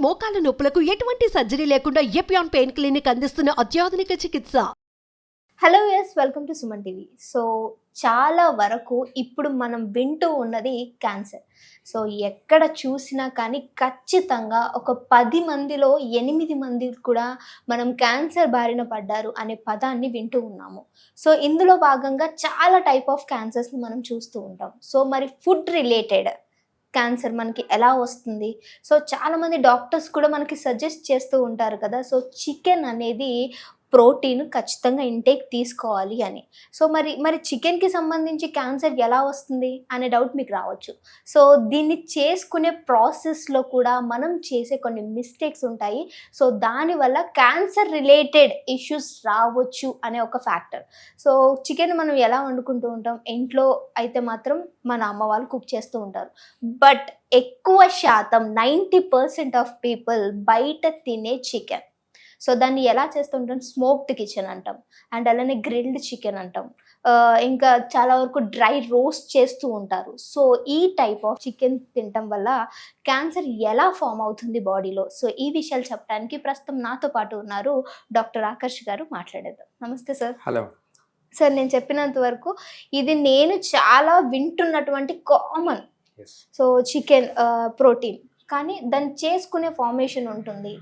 మోకాల నొప్పులకు ఎటువంటి సర్జరీ లేకుండా ఎపియాన్ పెయిన్ క్లినిక్ అందిస్తున్న అత్యాధునిక చికిత్స. Hello yes welcome to Suman TV. So చాలా వరకు ఇప్పుడు మనం వింటూ ఉన్నది క్యాన్సర్. సో ఎక్కడ చూసినా కానీ ఖచ్చితంగా ఒక 10 మందిలో 8 మంది కూడా మనం క్యాన్సర్ బారిన పడ్డారు అనే పదాన్ని వింటూ ఉన్నాము. సో ఇందులో భాగంగా చాలా టైప్ ఆఫ్ క్యాన్సర్స్ని మనం చూస్తూ ఉంటాం. సో మరి ఫుడ్ రిలేటెడ్ క్యాన్సర్ మనకి ఎలా వస్తుంది? సో చాలామంది డాక్టర్స్ కూడా మనకి సజెస్ట్ చేస్తూ ఉంటారు కదా, సో చికెన్ అనేది ప్రోటీన్ ఖచ్చితంగా ఇంటేక్ తీసుకోవాలి అని. సో మరి చికెన్కి సంబంధించి క్యాన్సర్ ఎలా వస్తుంది అనే డౌట్ మీకు రావచ్చు. సో దీన్ని చేసుకునే ప్రాసెస్లో కూడా మనం చేసే కొన్ని మిస్టేక్స్ ఉంటాయి. సో దానివల్ల క్యాన్సర్ రిలేటెడ్ ఇష్యూస్ రావచ్చు అనే ఒక ఫ్యాక్టర్. సో చికెన్ మనం ఎలా వండుకుంటూ ఉంటాం, ఇంట్లో అయితే మాత్రం మన అమ్మ వాళ్ళు కుక్ చేస్తూ ఉంటారు. బట్ ఎక్కువ శాతం 90% ఆఫ్ పీపుల్ బయట తినే చికెన్. సో దాన్ని ఎలా చేస్తుంటాం, స్మోక్డ్ కిచెన్ అంటాం, అండ్ అలానే గ్రిల్డ్ చికెన్ అంటాం, ఇంకా చాలా వరకు డ్రై రోస్ట్ చేస్తూ ఉంటారు. సో ఈ టైప్ ఆఫ్ చికెన్ తినటం వల్ల క్యాన్సర్ ఎలా ఫామ్ అవుతుంది బాడీలో, సో ఈ విషయాలు చెప్పడానికి ప్రస్తుతం నాతో పాటు ఉన్నారు డాక్టర్ ఆకర్ష్ గారు. మాట్లాడేద్దాం. నమస్తే సార్. హలో సార్, నేను చెప్పినంత వరకు ఇది నేను చాలా వింటున్నటువంటి కామన్. సో చికెన్ ప్రోటీన్, కానీ దాన్ని చేసుకునే ఫార్మేషన్ ఉంటుంది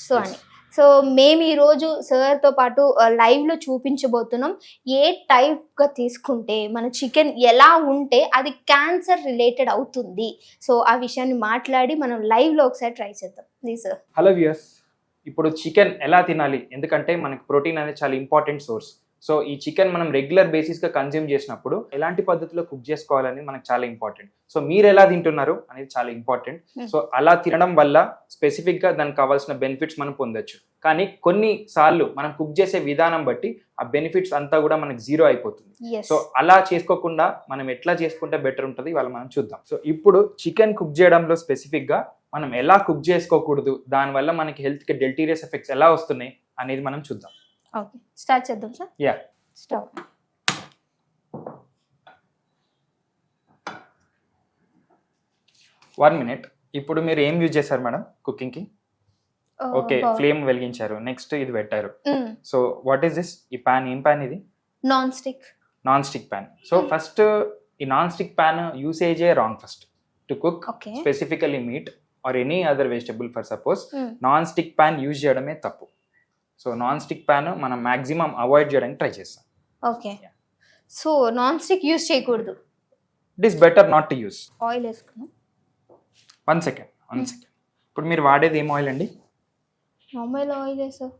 సో అని. సో మేము ఈరోజు సార్తో పాటు లైవ్లో చూపించబోతున్నాం ఏ టైప్గా తీసుకుంటే మన చికెన్ ఎలా ఉంటే అది క్యాన్సర్ రిలేటెడ్ అవుతుంది. సో ఆ విషయాన్ని మాట్లాడి మనం లైవ్లో ఒకసారి ట్రై చేద్దాం. Please sir. హలో వ్యూయర్స్, ఇప్పుడు చికెన్ ఎలా తినాలి, ఎందుకంటే మనకి ప్రోటీన్ అనేది చాలా ఇంపార్టెంట్ సోర్స్. సో ఈ చికెన్ మనం రెగ్యులర్ బేసిస్గా కన్జ్యూమ్ చేసినప్పుడు ఎలాంటి పద్ధతిలో కుక్ చేసుకోవాలని మనకు చాలా ఇంపార్టెంట్. సో మీరు ఎలా తింటున్నారు అనేది చాలా ఇంపార్టెంట్. సో అలా తినడం వల్ల స్పెసిఫిక్గా దానికి కావాల్సిన బెనిఫిట్స్ మనం పొందొచ్చు. కానీ కొన్నిసార్లు మనం కుక్ చేసే విధానం బట్టి ఆ బెనిఫిట్స్ అంతా కూడా మనకి జీరో అయిపోతుంది. సో అలా చేసుకోకుండా మనం ఎట్లా చేసుకుంటే బెటర్ ఉంటుంది ఇవాళ మనం చూద్దాం. సో ఇప్పుడు చికెన్ కుక్ చేయడంలో స్పెసిఫిక్గా మనం ఎలా కుక్ చేసుకోకూడదు, దానివల్ల మనకి హెల్త్కి డెల్టీరియస్ ఎఫెక్ట్స్ ఎలా వస్తున్నాయి అనేది మనం చూద్దాం. ఓకే, స్టార్ట్ చేద్దాం సార్. Yeah, start. 1 minute. ఇప్పుడు మీరు ఏం యూజ్ చేశారు మేడం కుకింగ్కి? ఓకే, ఫ్లేమ్ వెలిగించారు, నెక్స్ట్ ఇది పెట్టారు. So what is this? ఈ ప్యాన్ ఏం ప్యాన్ ఇది? Non stick pan. So first ఈ నాన్ స్టిక్ ప్యాన్ యూసేజే wrong. First to cook specifically meat or any other vegetable for suppose, non stick pan use చేయడమే తప్పు. So non stick pan మనం maximum avoid చేయడానికి try చేస్తాం. Okay, so non stick use చేయకూడదు. It is better not to use. Oil వేసుకున్నాం. One second. ఇప్పుడు మీరు వాడేది ఏం ఆయిల్ అండి? Normal oil sir.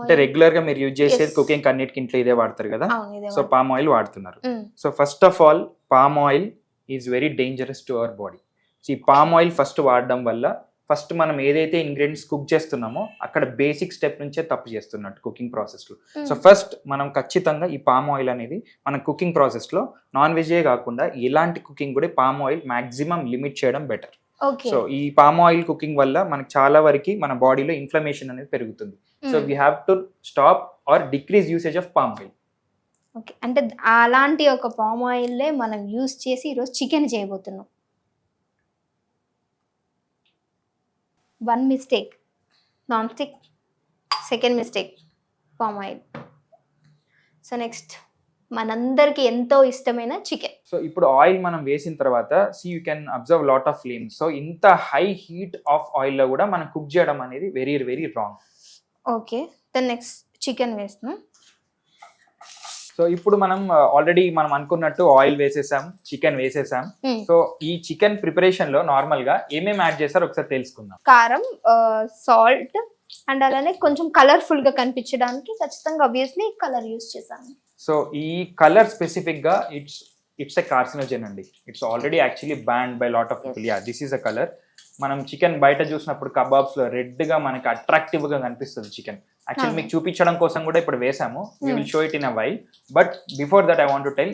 అంటే రెగ్యులర్ గా మీరు యూజ్ చేసేది కుకింగ్ అన్నిటికి ఇంట్లో ఇదే వాడతారు కదా, సో పామ్ ఆయిల్ వాడుతున్నారు. So first of all palm oil is very dangerous to our body. So ఈ పామ్ ఆయిల్ ఫస్ట్ వాడడం వల్ల ఫస్ట్ మనం ఏదైతే ఇంగ్రీడియంట్స్ కుక్ చేస్తున్నామో అక్కడ బేసిక్ స్టెప్ నుంచే తప్పు చేస్తున్నట్టు కుకింగ్ ప్రాసెస్లో. సో ఫస్ట్ మనం ఖచ్చితంగా ఈ పామ్ ఆయిల్ అనేది మన కుకింగ్ ప్రాసెస్లో నాన్ వెజే కాకుండా ఎలాంటి కుకింగ్ కూడా పామ్ ఆయిల్ మాక్సిమం లిమిట్ చేయడం బెటర్. సో ఈ పామ్ ఆయిల్ కుకింగ్ వల్ల మనకు చాలా వరకు మన బాడీలో ఇన్ఫ్లమేషన్ అనేది పెరుగుతుంది. So we have to stop or decrease usage of palm oil. Okay, అంటే అలాంటి ఒక పామ్ ఆయిల్లే మనం యూస్ చేసి ఈరోజు చికెన్ చేయబోతున్నాం. 1 mistake non stick, second mistake palm oil. So next మనందరికి ఎంతో ఇష్టమైన చికెన్. సో ఇప్పుడు ఆయిల్ మనం వేసిన తర్వాత you can observe lot of flame. So ఇంత హై హీట్ ఆఫ్ ఆయిల్ లో కూడా మనం కుక్ చేయడం అనేది very very wrong. Okay, then next chicken వేస్తున్నాం. సో ఇప్పుడు మనం ఆల్రెడీ మనం అనుకున్నట్టు ఆయిల్ వేసేసాం, చికెన్ వేసేసాం. సో ఈ చికెన్ ప్రిపరేషన్ లో నార్మల్ గా ఏమేమి యాడ్ చేస్తారో ఒకసారి తెలుసుకుందాం. కారం, సాల్ట్, అండ్ అలానే కొంచెం కలర్ఫుల్ గా కనిపించడానికి ఖచ్చితంగా ఆబ్వియస్లీ కలర్ యూస్ చేశాను. సో ఈ కలర్ స్పెసిఫిక్ గా ఇట్స్ ఎ కార్సినోజెన్ అండి. It's already actually banned by lot of people. Yeah, this is a colour. మనం చికెన్ బయట చూసినప్పుడు కబాబ్స్ లో రెడ్ గా మనకి అట్రాక్టివ్ గా కనిపిస్తుంది చికెన్. యాక్చువల్లీ మీకు చూపించడం కోసం కూడా ఇప్పుడు వేసాము. We will show it in a while. But before that I want to tell,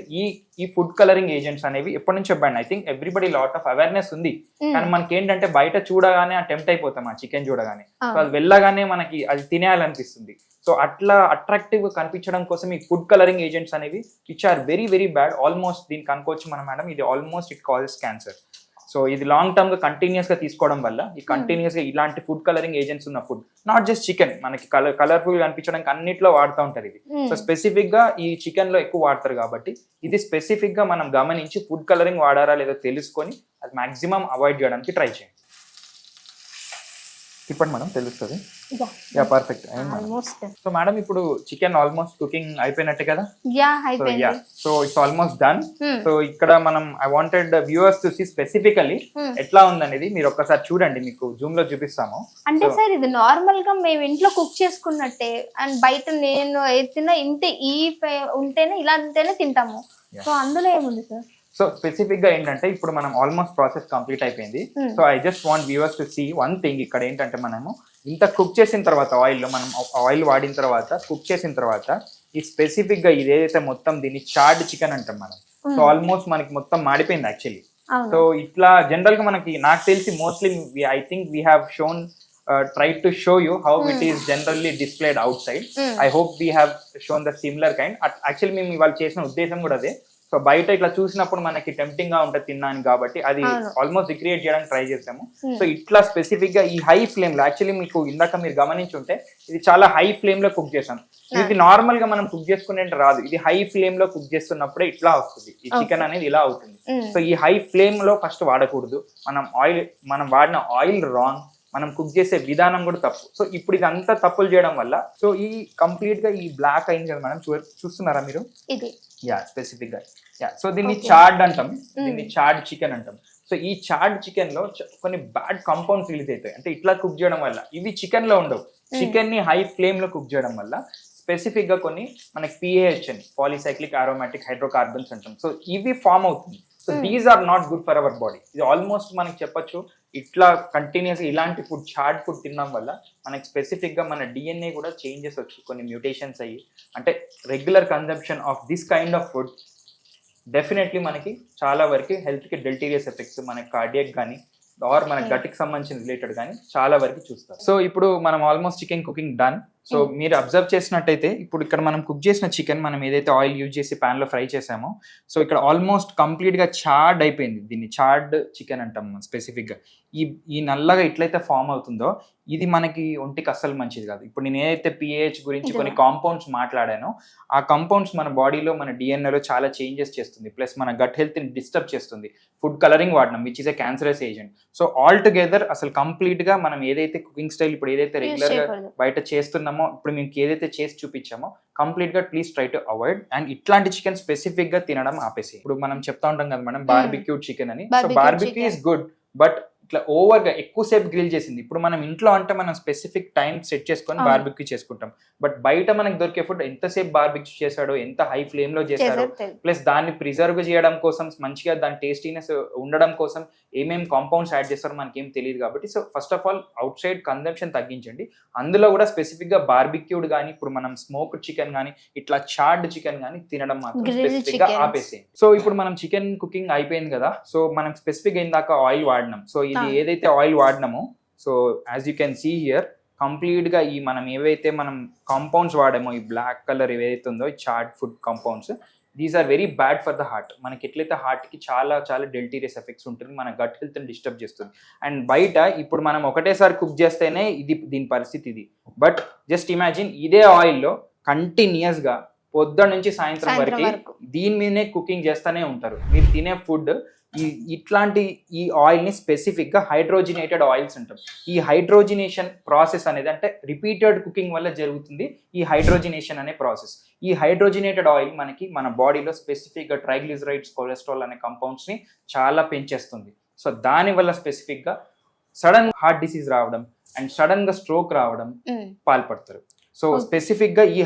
ఈ ఫుడ్ కలరింగ్ ఏజెంట్స్ అనేవి ఎప్పటి నుంచో ban. I think everybody lot of awareness ఉంది, కానీ మనకి ఏంటంటే బయట చూడగానే ఆ టెంప్ట్ అయిపోతాం ఆ చికెన్ చూడగానే. సో అది వెళ్ళగానే మనకి అది తినేయాలనిపిస్తుంది. సో అట్లా అట్రాక్టివ్ గా కనిపించడం కోసం ఈ ఫుడ్ కలరింగ్ ఏజెంట్స్ అనేవి which are very very bad. Almost దీనికి అనుకోవచ్చు మనం మేడం, ఇది almost it causes cancer. So ఇది లాంగ్ టర్మ్ గా కంటిన్యూస్ గా తీసుకోవడం వల్ల ఈ కంటిన్యూస్ గా ఇలాంటి ఫుడ్ కలరింగ్ ఏజెంట్స్ ఉన్న ఫుడ్, నాట్ జస్ట్ చికెన్, మనకి కలర్ఫుల్ గా అనిపించడానికి అన్నిట్లో వాడుతూ ఉంటారు ఇది. సో స్పెసిఫిక్ గా ఈ చికెన్ లో ఎక్కువ వాడతారు కాబట్టి ఇది స్పెసిఫిక్ గా మనం గమనించి ఫుడ్ కలరింగ్ వాడారా లేదో తెలుసుకొని అది మాక్సిమం అవాయిడ్ చేయడానికి ట్రై చేయండి. తిప్పండి మేడం, తెలుస్తుంది. Yeah perfect. Almost so madam ఇప్పుడు చికెన్ ఆల్మోస్ట్ కుకింగ్ అయిపోయినట్టే కదా? అయిపోయింది. So it's almost done. So ఇక్కడ మనం I wanted viewers to see specifically ఎట్లా ఉందనేది మీరు ఒక్కసారి చూడండి, మీకు జూమ్ లో చూపిస్తాము. అంటే సార్ ఇది నార్మల్ గా మేము ఇంట్లో కుక్ చేసుకున్నట్టే, అండ్ బయట నేను ఏదైనా ఇంతే ఉంటేనే ఇలా ఉంటేనే తింటాము. సో అందులో ఏముంది సార్? సో స్పెసిఫిక్ గా ఏంటంటే ఇప్పుడు మనం ఆల్మోస్ట్ ప్రాసెస్ కంప్లీట్ అయిపోయింది. So I just want viewers to see one thing. ఇక్కడ ఏంటంటే మనము ఇంత కుక్ చేసిన తర్వాత ఆయిల్లో మనం ఆయిల్ వాడిన తర్వాత కుక్ చేసిన తర్వాత ఈ స్పెసిఫిక్ గా ఇదేదైతే మొత్తం దీన్ని చార్డ్ చికెన్ అంటాం మనం. సో ఆల్మోస్ట్ మనకి మొత్తం మాడిపోయింది యాక్చువల్లీ. సో ఇట్లా జనరల్ గా మనకి నాకు తెలిసి mostly I think we have shown tried to show you how it is generally displayed outside. I hope we have shown the similar kind. Actually మేము ఇవాళ చేసిన ఉద్దేశం కూడా అదే. సో బయట ఇట్లా చూసినప్పుడు మనకి టెంప్టింగ్ గా ఉంటుంది తిన్నాను కాబట్టి అది ఆల్మోస్ట్ రిక్రియేట్ చేయడానికి ట్రై చేసాము. సో ఇట్లా స్పెసిఫిక్ గా ఈ హై ఫ్లేమ్ లో యాక్చువల్లీ మీకు ఇందాక మీరు గమనించుంటే ఇది చాలా హై ఫ్లేమ్ లో కుక్ చేసాం. ఇది నార్మల్ గా మనం కుక్ చేసుకునే రాదు, ఇది హై ఫ్లేమ్ లో కుక్ చేస్తున్నప్పుడే ఇట్లా వస్తుంది, ఈ చికెన్ అనేది ఇలా అవుతుంది. సో ఈ హై ఫ్లేమ్ లో ఫస్ట్ వాడకూడదు. మనం వాడిన ఆయిల్ రాంగ్, మనం కుక్ చేసే విధానం కూడా తప్పు. సో ఇప్పుడు ఇదంతా తప్పులు చేయడం వల్ల సో ఈ కంప్లీట్ గా ఈ బ్లాక్ అయింది కదా మేడం, చూస్తున్నారా మీరు? యా స్పెసిఫిక్ గా సో దీన్ని చార్డ్ అంటాం, దీన్ని చార్డ్ చికెన్ అంటాం. సో ఈ చార్డ్ చికెన్ లో కొన్ని బ్యాడ్ కంపౌండ్స్ రిలీజ్ అవుతాయి. అంటే ఇట్లా కుక్ చేయడం వల్ల ఇవి చికెన్ లో ఉండవు, చికెన్ ని హై ఫ్లేమ్ లో కుక్ చేయడం వల్ల స్పెసిఫిక్ గా కొన్ని మనకి PAH అని పాలీసైక్లిక్ అరోమాటిక్ హైడ్రోకార్బన్స్ అంటాం. సో ఇవి ఫామ్ అవుతుంది. So these are not good for our body. ఇది ఆల్మోస్ట్ మనకి చెప్పొచ్చు ఇట్లా కంటిన్యూస్ ఇలాంటి ఫుడ్ చార్డ్ ఫుడ్ తినడం వల్ల మనకి స్పెసిఫిక్ గా మన DNA కూడా చేంజెస్ వచ్చి కొన్ని మ్యూటేషన్స్ అయ్యి, అంటే regular consumption of this kind of food definitely మనకి చాలా వరకు హెల్త్ కి డెల్టీరియస్ ఎఫెక్ట్స్, మన కార్డియాక్ కానీ ఆర్ మన గట్కి సంబంధించిన రిలేటెడ్ కానీ చాలా వరకు చూస్తారు. సో ఇప్పుడు మనం almost chicken cooking done. So మీరు అబ్జర్వ్ చేసినట్టయితే ఇప్పుడు ఇక్కడ మనం కుక్ చేసిన చికెన్ మనం ఏదైతే ఆయిల్ యూజ్ చేసి ప్యాన్ లో ఫ్రై చేసామో సో ఇక్కడ ఆల్మోస్ట్ కంప్లీట్ గా చార్డ్ అయిపోయింది. దీన్ని చార్డ్ చికెన్ అంటాం స్పెసిఫిక్ గా. ఈ నల్లగా ఎట్లయితే ఫామ్ అవుతుందో ఇది మనకి ఒంటికి అస్సలు మంచిది కాదు. ఇప్పుడు నేను ఏదైతే PAH గురించి కొన్ని కాంపౌండ్స్ మాట్లాడానో ఆ కాంపౌండ్స్ మన బాడీలో మన DNA లో చాలా చేంజెస్ చేస్తుంది, ప్లస్ మన గట్ హెల్త్ ని డిస్టర్బ్ చేస్తుంది. ఫుడ్ కలరింగ్ వాడడం which is a cancerous agent. So all together అసలు కంప్లీట్ గా మనం ఏదైతే కుకింగ్ స్టైల్ ఇప్పుడు ఏదైతే రెగ్యులర్ గా బయట చేస్తున్నామో, ఇప్పుడు మీకు ఏదైతే చేసి చూపించామో కంప్లీట్ గా please try to avoid. And ఇట్లాంటి చికెన్ స్పెసిఫిక్ గా తినడం ఆపేసి. ఇప్పుడు మనం చెప్తా ఉంటాం కదా మేడం బార్బిక్యూ చికెన్ అని. So barbecue is good, but ఇట్లా ఓవర్ గా ఎక్కువసేపు గ్రిల్ చేసింది. ఇప్పుడు మనం ఇంట్లో అంటే మనం స్పెసిఫిక్ టైం సెట్ చేసుకొని బార్బిక్యూ చేసుకుంటాం, బట్ బయట మనకు దొరికే ఫుడ్ ఎంతసేపు బార్బిక్యూ చేశాడో, ఎంత హై ఫ్లేమ్ లో చేశాడో, ప్లస్ దాన్ని ప్రిజర్వ్ చేయడం కోసం మంచిగా దాని టేస్టీనెస్ ఉండడం కోసం ఏమేమి కాంపౌండ్స్ యాడ్ చేస్తారో మనకేం తెలియదు. కాబట్టి so first of all out side consumption తగ్గించండి. అందులో కూడా స్పెసిఫిక్ గా బార్బిక్యూడ్ కానీ ఇప్పుడు మనం స్మోక్డ్ చికెన్ కానీ ఇట్లా చార్డ్ చికెన్ కానీ తినడం మాత్రం స్పెసిఫిక్ గా ఆపేసేయండి. సో ఇప్పుడు మనం చికెన్ కుకింగ్ అయిపోయింది కదా, సో మనం స్పెసిఫిక్ గా ఇందాక ఆయిల్ వాడినాం. సో ఇది ఏదైతే ఆయిల్ వాడినామో so as you can see here complete గా ఈ మనం ఏవైతే మనం కాంపౌండ్స్ వాడామో ఈ బ్లాక్ కలర్ ఏవైతే ఉందో ఈ charred food compounds, these are very bad for the heart. మనకి ఎట్లయితే హార్ట్ కి చాలా చాలా డెల్టీరియస్ ఎఫెక్ట్స్ ఉంటుంది, మన గట్ హెల్త్ ని డిస్టర్బ్ చేస్తుంది. అండ్ బయట ఇప్పుడు మనం ఒకటేసారి కుక్ చేస్తేనే దీని పరిస్థితి ఇది. బట్ జస్ట్ ఇమాజిన్ ఇదే ఆయిల్లో కంటిన్యూస్ గా పొద్దున్న నుంచి సాయంత్రం వరకు దీని మీదనే కుకింగ్ చేస్తూనే ఉంటారు. మీరు తినే ఫుడ్ ఇట్లాంటి ఈ ఆయిల్ ని స్పెసిఫిక్ గా హైడ్రోజినేటెడ్ ఆయిల్స్ అంటాం. ఈ హైడ్రోజినేషన్ ప్రాసెస్ అనేది అంటే రిపీటెడ్ కుకింగ్ వల్ల జరుగుతుంది ఈ హైడ్రోజినేషన్ అనే ప్రాసెస్. ఈ హైడ్రోజినేటెడ్ ఆయిల్ మనకి మన బాడీలో స్పెసిఫిక్ గా ట్రైగ్లిజరైడ్స్, కొలెస్ట్రాల్ అనే కంపౌండ్స్ ని చాలా పెంచేస్తుంది. సో దాని వల్ల స్పెసిఫిక్ గా సడన్ హార్ట్ డిసీజ్ రావడం అండ్ సడన్ గా స్ట్రోక్ రావడం పాల్పడతారు. సో స్పెసిఫిక్ గా ఈ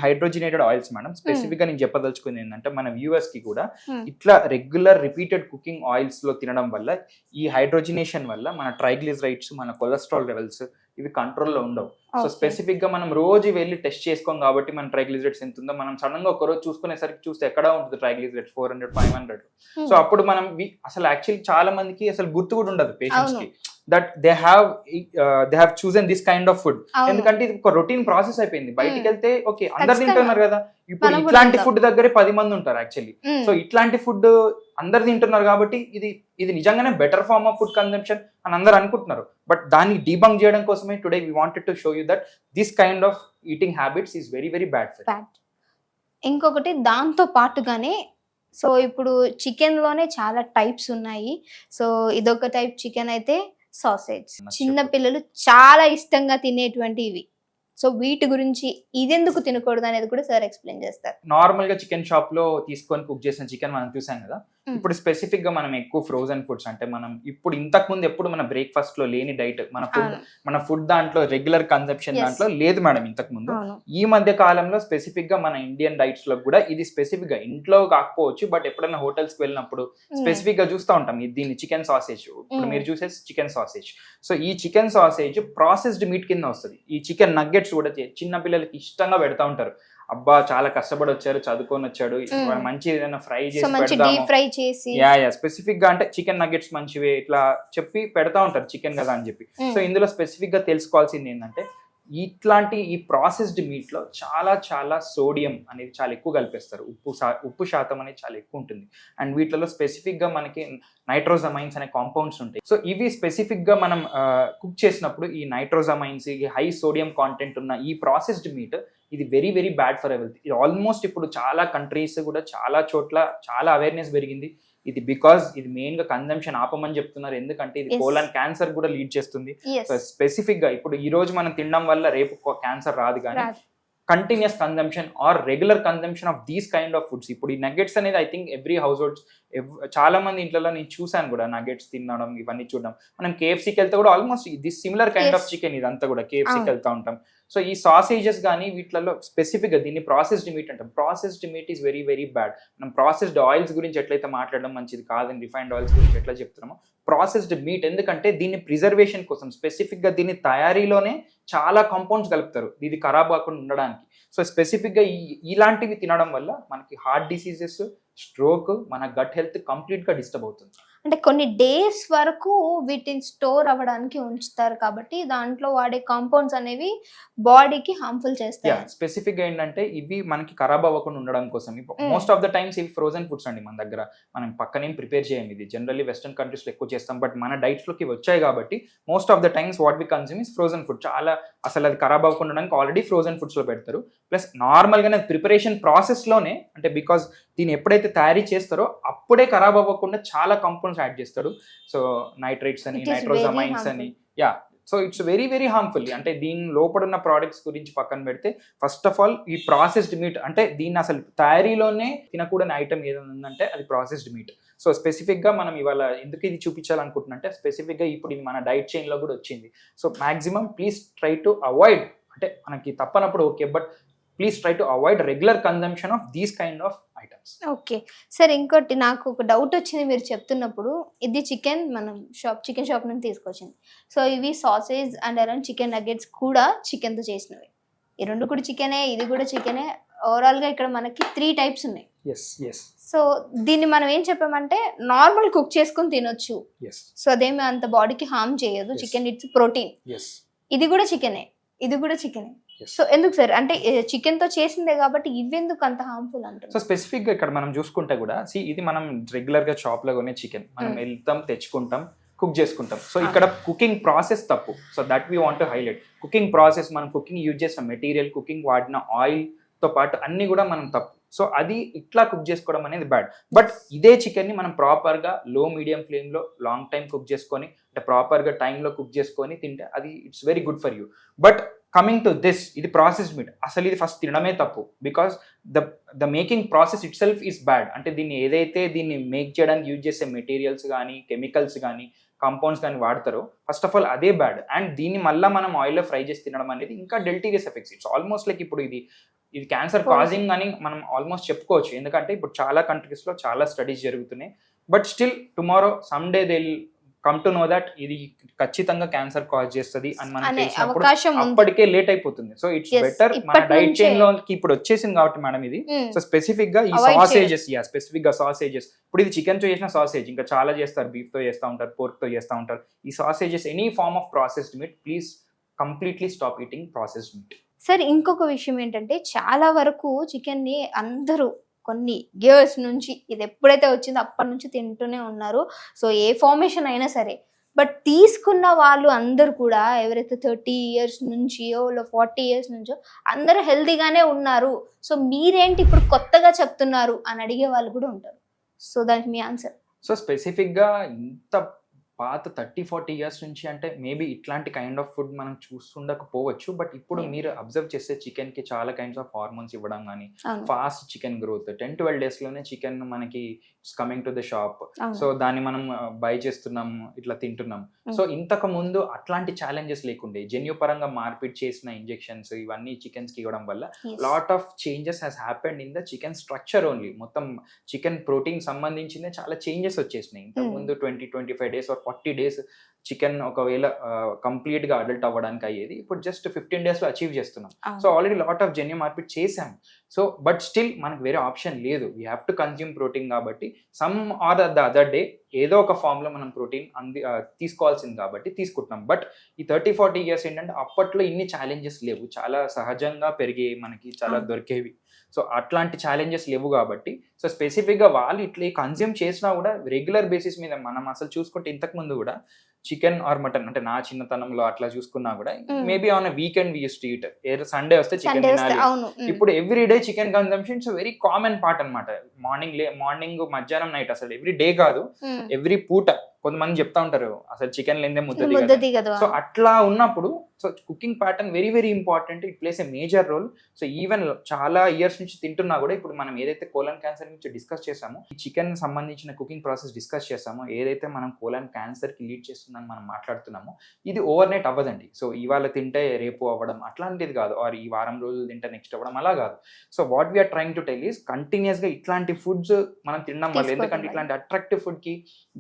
హైడ్రోజినేటెడ్ ఆయిల్స్ మేడం స్పెసిఫిక్ గా నేను చెప్పదలుచుకుంది ఏంటంటే మన వ్యూవర్స్ కి కూడా ఇట్లా రెగ్యులర్ రిపీటెడ్ కుకింగ్ ఆయిల్స్ లో తినడం వల్ల ఈ హైడ్రోజినేషన్ వల్ల మన ట్రైగ్లిజరైడ్స్, మన కొలెస్ట్రాల్ లెవెల్స్ ఇవి కంట్రోల్లో ఉండవు. సో స్పెసిఫిక్ గా మనం రోజు వెళ్ళి టెస్ట్ చేసుకోం కాబట్టి మన ట్రైగ్లిజరైడ్స్ ఎంత ఉందో మనం సడన్ గా ఒక రోజు చూసుకునేసరికి చూస్తే ఎక్కడ ఉంటుంది ట్రైగ్లిజరైడ్స్ 400, 500. సో అప్పుడు మనం అసలు యాక్చువల్లీ చాలా మందికి అసలు గుర్తు కూడా ఉండదు పేషెంట్స్ కి. That they have chosen this kind of food. ఎందుకంటే ఇది ఒక రొటీన్ ప్రాసెస్ అయిపోయింది. బయటికి వెళ్తే ఓకే అందరు తింటున్నారు కదా, ఇప్పుడు ఇట్లాంటి ఫుడ్ దగ్గరే 10 మంది ఉంటారు యాక్చువల్లీ. సో ఇట్లాంటి ఫుడ్ అందరు తింటున్నారు కాబట్టి ఇది నిజంగానే better form of food consumption అని అందరు అనుకుంటున్నారు. బట్ దాన్ని డీబంక్ చేయడం కోసమే today we wanted to show you that this kind of eating habits is very very bad for. ఇంకొకటి దాంతో పాటుగానే, సో ఇప్పుడు చికెన్లోనే చాలా టైప్స్ ఉన్నాయి. సో ఇదొక టైప్ చికెన్ అయితే సాసేజ్, చిన్న పిల్లలు చాలా ఇష్టంగా తినేటువంటి ఇవి. సో వీటి గురించి ఇదెందుకు తినకూడదు అనేది కూడా సార్ ఎక్స్ప్లెయిన్ చేస్తారు. నార్మల్ గా చికెన్ షాప్ లో తీసుకొని కుక్ చేసిన చికెన్ మనం చూసాం కదా. ఇప్పుడు స్పెసిఫిక్ గా మనం ఎక్కువ ఫ్రోజన్ ఫుడ్స్, అంటే మనం ఇప్పుడు ఇంతకు ముందు ఎప్పుడు మన బ్రేక్ఫాస్ట్ లో లేని డైట్ మన ఫుడ్ దాంట్లో రెగ్యులర్ కన్సంప్షన్ దాంట్లో లేదు మేడం ఇంతకు ముందు. ఈ మధ్య కాలంలో స్పెసిఫిక్ గా మన ఇండియన్ డైట్స్ లో కూడా ఇది స్పెసిఫిక్ గా ఇంట్లో కాకపోవచ్చు, బట్ ఎప్పుడైనా హోటల్స్ కి వెళ్ళినప్పుడు స్పెసిఫిక్ గా చూస్తూ ఉంటాం దీన్ని చికెన్ సాసేజ్. ఇప్పుడు మీరు చూసే చికెన్ సాసేజ్. సో ఈ చికెన్ సాసేజ్ ప్రాసెస్డ్ మీట్ కింద వస్తుంది. ఈ చికెన్ నగ్గెట్స్ కూడా చిన్న పిల్లలకి ఇష్టంగా పెడతా ఉంటారు. అబ్బా చాలా కష్టపడి వచ్చారు, చదువుకొని వచ్చాడు, మంచి ఏదైనా ఫ్రై చేసి స్పెసిఫిక్ గా అంటే చికెన్ నగ్గెట్స్ మంచివే ఇట్లా చెప్పి పెడతా ఉంటారు చికెన్ కదా అని చెప్పి. సో ఇందులో స్పెసిఫిక్ గా తెలుసుకోవాల్సింది ఏంటంటే ఇట్లాంటి ఈ ప్రాసెస్డ్ మీట్ లో చాలా చాలా సోడియం అనేది చాలా ఎక్కువ కలిపేస్తారు. ఉప్పు శాతం అనేది చాలా ఎక్కువ ఉంటుంది. అండ్ వీటిలో స్పెసిఫిక్ గా మనకి నైట్రోజమైన్స్ అనే కాంపౌండ్స్ ఉంటాయి. సో ఇవి స్పెసిఫిక్ గా మనం కుక్ చేసినప్పుడు ఈ నైట్రోజమైన్స్, ఈ హై సోడియం కాంటెంట్ ఉన్న ఈ ప్రాసెస్డ్ మీట్ ఇది very very bad for health. ఇది ఆల్మోస్ట్ ఇప్పుడు చాలా కంట్రీస్ కూడా చాలా చోట్ల చాలా అవేర్నెస్ పెరిగింది. ఇది బికాస్ ఇది మెయిన్ గా కన్జంప్షన్ ఆపమని చెప్తున్నారు. ఎందుకంటే ఇది కోలన్ క్యాన్సర్ కూడా లీడ్ చేస్తుంది. స్పెసిఫిక్ గా ఇప్పుడు ఈ రోజు మనం తినడం వల్ల రేపు క్యాన్సర్ రాదు, కానీ continuous consumption or regular consumption of these kind of foods. ఇప్పుడు ఈ నగ్గెట్స్ అనేది I think every house holds చాలా మంది ఇంట్లో నేను చూసాను కూడా నగ్గెట్స్ తినడం, ఇవన్నీ చూడడం. మనం కేఎఫ్సీకి వెళ్తే కూడా almost this similar kind of chicken ఇదంతా కూడా కేఎఫ్సీకి వెళ్తా ఉంటాం. సో ఈ సాసేజెస్ కానీ వీటిలో స్పెసిఫిక్ గా దీన్ని ప్రాసెస్డ్ మీట్ అంటాం. Processed meet is very very bad. మనం ప్రాసెస్డ్ ఆయిల్స్ గురించి ఎట్లయితే మాట్లాడడం మంచిది కాదని, రిఫైన్డ్ ఆయిల్స్ గురించి ఎట్లా చెప్తున్నామో ప్రాసెస్డ్ మీట్, ఎందుకంటే దీన్ని ప్రిజర్వేషన్ కోసం స్పెసిఫిక్ గా దీన్ని తయారీలోనే చాలా కాంపౌండ్స్ కలుపుతారు ఇది ఖరాబ్ కాకుండా ఉండడానికి. సో స్పెసిఫిక్ గా ఇలాంటివి తినడం వల్ల మనకి హార్ట్ డిసీజెస్, స్ట్రోక్, మన గట్ హెల్త్ కంప్లీట్ గా డిస్టర్బ్ అవుతుంది. అంటే కొన్ని డేస్ వరకు వీటిని స్టోర్ అవ్వడానికి ఉంచుతారు కాబట్టి దాంట్లో వాడే కాంపౌండ్స్ అనేవి బాడీకి హార్మ్ఫుల్ చేస్తాయి. స్పెసిఫిక్ గా ఏంటంటే ఇవి మనకి ఖరాబ్ అవ్వకుండా ఉండడం కోసం మోస్ట్ ఆఫ్ ద టైమ్స్ ఇవి ఫ్రోజన్ ఫుడ్స్ అండి. మన దగ్గర మనం పక్కనేం ప్రిపేర్ చేయం. ఇది జనరల్లీ వెస్టర్న్ కంట్రీస్ లో ఎక్కువ చేస్తాం, బట్ మన డైట్స్ లోకి వచ్చాయి కాబట్టి most of the times what we consume is frozen food. చాలా అసలు అది ఖరాబ్ అవ్వకుండా ఉండడానికి ఆల్రెడీ ఫ్రోజన్ ఫుడ్స్ లో పెడతారు. ప్లస్ నార్మల్ గానే ప్రిపరేషన్ ప్రాసెస్ లోనే, అంటే బికాస్ దీన్ని ఎప్పుడైతే తయారీ చేస్తారో అప్పుడే ఖరాబ్ అవ్వకుండా చాలా కాంపౌండ్స్ యాడ్ చేస్తాడు. సో నైట్రేట్స్ అని, నైట్రోజమైన్స్ అని, so it's very very harmful. అంటే దీని లోపల ఉన్న ప్రోడక్ట్స్ గురించి పక్కన పెడితే ఫస్ట్ ఆఫ్ ఆల్ ఈ ప్రాసెస్డ్ మీట్, అంటే దీన్ని అసలు తయారీలోనే తినకూడని ఐటమ్ ఏదైనా ఉందంటే అది ప్రాసెస్డ్ మీట్. సో స్పెసిఫిక్ గా మనం ఇవాళ ఎందుకు ఇది చూపించాలనుకుంటున్నా అంటే స్పెసిఫిక్ గా ఇప్పుడు ఇది మన డైట్ చైన్ లో కూడా వచ్చింది. So maximum please try to avoid, అంటే మనకి తప్పనప్పుడు okay, but please try to avoid regular consumption of these kind of items. Okay sir, ఇంకోటి నాకు ఒక డౌట్ వచ్చింది మీరు చెప్తున్నప్పుడు. ఇది చికెన్ మనం చికెన్ షాప్ నుంచి తీసుకొచ్చింది. సో ఇవి sausage and around chicken nuggets కూడా చికెన్తో చేసినవి. ఈ రెండు కూడా చికెనే, ఇది కూడా చికెనే. ఓవరాల్గా ఇక్కడ మనకి 3 టైప్స్ ఉన్నాయి. సో దీన్ని మనం ఏం చెప్పామంటే నార్మల్ కుక్ చేసుకొని తినొచ్చు. సో అదేమి అంత బాడీకి హార్మ్ చేయదు. Chicken it's protein. ఇది కూడా చికెనే, ఇది కూడా చికెనే. సో ఎందుకు సార్, అంటే చికెన్ తో చేసిందే కాబట్టి ఇవెందుకు అంత హార్మ్ఫుల్ అంటారు? సో స్పెసిఫిక్ గా ఇక్కడ మనం చూసుకుంటే కూడా ఇది మనం రెగ్యులర్ గా షాప్ లో కొనే చికెన్ మనం వెళ్తాం, తెచ్చుకుంటాం, కుక్ చేసుకుంటాం. సో ఇక్కడ కుకింగ్ ప్రాసెస్ తప్పు. So that we want to highlight. Cooking process, మనం కుకింగ్ యూజ్ చేసిన మెటీరియల్, కుకింగ్ వాడిన ఆయిల్ తో పాటు అన్ని కూడా మనం తప్పు. సో అది ఇట్లా కుక్ చేసుకోవడం అనేది బ్యాడ్. బట్ ఇదే చికెన్ ని మనం ప్రాపర్ గా లో మీడియం ఫ్లేమ్ లో లాంగ్ టైం కుక్ చేసుకొని, అంటే ప్రాపర్ గా టైంలో కుక్ చేసుకొని తింటే అది it's very good for you. But coming to this, ఇది ప్రాసెస్డ్ మీట్. అసలు ఇది ఫస్ట్ తినడమే తప్పు. Because the making process it self is bad. అంటే దీన్ని మేక్ చేయడానికి యూజ్ చేసే మెటీరియల్స్ కానీ, కెమికల్స్ కానీ, కాంపౌండ్స్ కానీ వాడతారో ఫస్ట్ ఆఫ్ ఆల్ అదే బ్యాడ్. అండ్ దీన్ని మళ్ళీ మనం ఆయిల్లో ఫ్రై చేసి తినడం అనేది ఇంకా డెల్టీరియస్ ఎఫెక్ట్స్. ఇట్స్ ఆల్మోస్ట్ లైక్ ఇప్పుడు ఇది క్యాన్సర్ కాజింగ్ అని మనం ఆల్మోస్ట్ చెప్పుకోవచ్చు. ఎందుకంటే ఇప్పుడు చాలా కంట్రీస్లో చాలా స్టడీస్ జరుగుతున్నాయి. But still tomorrow some day they will come to know that ఇది ఖచ్చితంగా క్యాన్సర్ కాజ్ చేస్తుంది అని మనకు అనే తెలిసినప్పుడు అవకాశం ఉంది. అప్పటికే లేట్ అయిపోతుంది. సో ఇట్స్ Yes, బెటర్ మన ఇప్పటి డైట్ నుంచే. చైన్ లోకి ఇప్పుడు వచ్చేసింది కాబట్టి మేడం ఇది. సో స్పెసిఫిక్ గా ఈ Avoid సాసేజెస్, స్పెసిఫిక్ గా సాసేజెస్, ఇప్పుడు ఇది చికెన్ తో చేసిన సాసేజ్, ఇంకా చాలా చేస్తారు, బీఫ్ తో చేస్తూ ఉంటారు, పోర్క్ తో చేస్తూ ఉంటారు. ఈ sausages, any form of processed meat, please completely stop eating processed meat. Sir ఇంకొక విషయం ఏంటంటే చాలా వరకు చికెన్ ని అందరూ కొన్ని ఇయర్స్ నుంచి, ఇది ఎప్పుడైతే వచ్చిందో అప్పటి నుంచి తింటూనే ఉన్నారు. సో ఏ ఫార్మేషన్ అయినా సరే, బట్ తీసుకున్న వాళ్ళు అందరూ కూడా ఎవరైతే 30 years నుంచి 40 years నుంచో అందరూ హెల్తీగానే ఉన్నారు. సో మీరేంటి ఇప్పుడు కొత్తగా చెప్తున్నారు అని అడిగే వాళ్ళు కూడా ఉంటారు. సో దానికి మీ ఆన్సర్? సో స్పెసిఫిక్ గా ఇంత పాత 30-40 years నుంచి అంటే మేబీ ఇట్లాంటి కైండ్ ఆఫ్ ఫుడ్ మనం చూస్తుండకపోవచ్చు. బట్ ఇప్పుడు మీరు అబ్జర్వ్ చేస్తే చికెన్ కి చాలా కైండ్స్ ఆఫ్ హార్మోన్స్ ఇవ్వడం కానీ, ఫాస్ట్ చికెన్ గ్రోత్, 10-12 days లోనే చికెన్ మనకి coming to the shop. So దాన్ని మనం బై చేస్తున్నాము, ఇట్లా తింటున్నాం. సో ఇంతకు ముందు అట్లాంటి ఛాలెంజెస్ లేకుండే, జన్యు పరంగా మార్పిడి చేసిన ఇంజెక్షన్స్ ఇవన్నీ చికెన్స్ కి ఇవ్వడం వల్ల lot of changes has happened in the chicken structure only. మొత్తం చికెన్ ప్రోటీన్ సంబంధించిన చాలా చేంజెస్ వచ్చేసినాయి. ఇంతకు ముందు 20-25 days ఆర్ 40 days చికెన్ ఒకవేళ కంప్లీట్ గా అడల్ట్ అవ్వడానికి అయ్యేది, ఇప్పుడు జస్ట్ 15 days లో అచీవ్ చేస్తున్నాం. సో ఆల్రెడీ లాట్ ఆఫ్ జన్యు మార్పిడి చేసాం. సో బట్ స్టిల్ మనకు వేరే ఆప్షన్ లేదు, we have to consume protein. కాబట్టి some or the other day ఏదో ఒక ఫామ్ లో మనం ప్రోటీన్ తీసుకోవాల్సింది కాబట్టి తీసుకుంటున్నాం. బట్ ఈ 30-40 years ఏంటంటే అప్పట్లో ఇన్ని ఛాలెంజెస్ లేవు, చాలా సహజంగా పెరిగేవి, మనకి చాలా దొరికేవి. సో అట్లాంటి ఛాలెంజెస్ లేవు కాబట్టి సో స్పెసిఫిక్గా వాళ్ళు ఇట్లా కన్జ్యూమ్ చేసినా కూడా రెగ్యులర్ బేసిస్ మీద మనం అసలు చూసుకుంటే ఇంతకు ముందు కూడా చికెన్ ఆర్ మటన్, అంటే నా చిన్నతనంలో అట్లా చూసుకున్నా కూడా maybe on weekend we use to eat, Sunday వస్తే చికెన్ తినాలి. ఇప్పుడు every day chicken consumption it's very common part అనమాట. మార్నింగ్ మధ్యాహ్నం నైట్, అసలు ఎవ్రీ డే కాదు, ఎవ్రీ పూట. కొంతమంది చెప్తా ఉంటారు అసలు చికెన్ లేదే ముద్ద దిగదు. సో అట్లా ఉన్నప్పుడు so cooking pattern very very important, it plays a major role. So even చాలా ఇయర్స్ నుంచి తింటున్నా కూడా ఇప్పుడు మనం ఏదైతే కోలన్ క్యాన్సర్ నుంచి డిస్కస్ చేసామో, ఈ చికెన్ సంబంధించిన కుకింగ్ ప్రాసెస్ డిస్కస్ చేసామో, ఏదైతే మనం కోలన్ క్యాన్సర్ కి లీడ్ చేస్తుందని మనం మాట్లాడుతున్నామో, ఇది ఓవర్ నైట్ అవ్వదండి. సో ఇవాళ తింటే రేపు అవ్వడం అట్లాంటిది కాదు, ఆర్ ఈ వారం రోజులు తింటే నెక్స్ట్ అవ్వడం అలా కాదు. So what we're trying to tell is continuous గా ఇట్లాంటి ఫుడ్స్ మనం తినడం వల్ల, ఎందుకంటే ఇట్లాంటి అట్రాక్టివ్ ఫుడ్ కి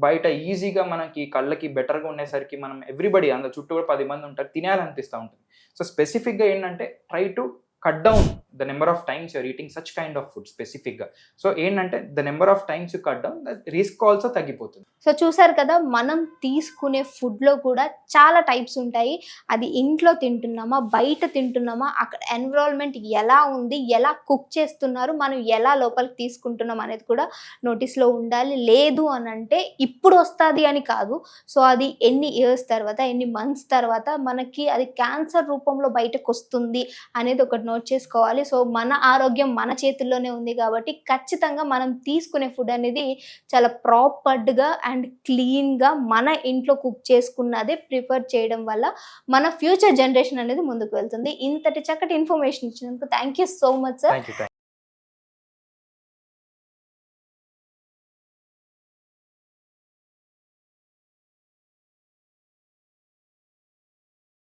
బయట ఈజీగా మనకి కళ్ళకి బెటర్గా ఉండేసరికి మనం ఎవ్రీబడి అందులో చుట్టూ కూడా 10 మంది ఉంటారు, తినాలనిపిస్తూ ఉంటుంది. సో స్పెసిఫిక్గా ఏంటంటే try to cut down the number of times you're eating such kind of food స్పెసిఫిక్గా. సో ఏంటంటే the number of times you cut down, risk also తగ్గిపోతుంది. సో చూసారు కదా, మనం తీసుకునే ఫుడ్లో కూడా చాలా టైప్స్ ఉంటాయి. అది ఇంట్లో తింటున్నామా, బయట తింటున్నామా, అక్కడ ఎన్విరాన్మెంట్ ఎలా ఉంది, ఎలా కుక్ చేస్తున్నారు, మనం ఎలా లోపలికి తీసుకుంటున్నాం అనేది కూడా నోటీస్లో ఉండాలి. లేదు అని అంటే ఇప్పుడు వస్తుంది అని కాదు, సో అది ఎన్ని ఇయర్స్ తర్వాత, ఎన్ని మంత్స్ తర్వాత మనకి అది క్యాన్సర్ రూపంలో బయటకు వస్తుంది అనేది ఒకటి నోట్ చేసుకోవాలి. సో మన ఆరోగ్యం మన చేతుల్లోనే ఉంది కాబట్టి ఖచ్చితంగా మనం తీసుకునే ఫుడ్ అనేది చాలా ప్రాపర్గా అండ్ క్లీన్గా మన ఇంట్లో కుక్ చేసుకున్నదే ప్రిఫర్ చేయడం వల్ల మన ఫ్యూచర్ జనరేషన్ అనేది ముందుకు వెళ్తుంది. ఇంతటి చక్కటి ఇన్ఫర్మేషన్ ఇచ్చినందుకు thank you so much sir.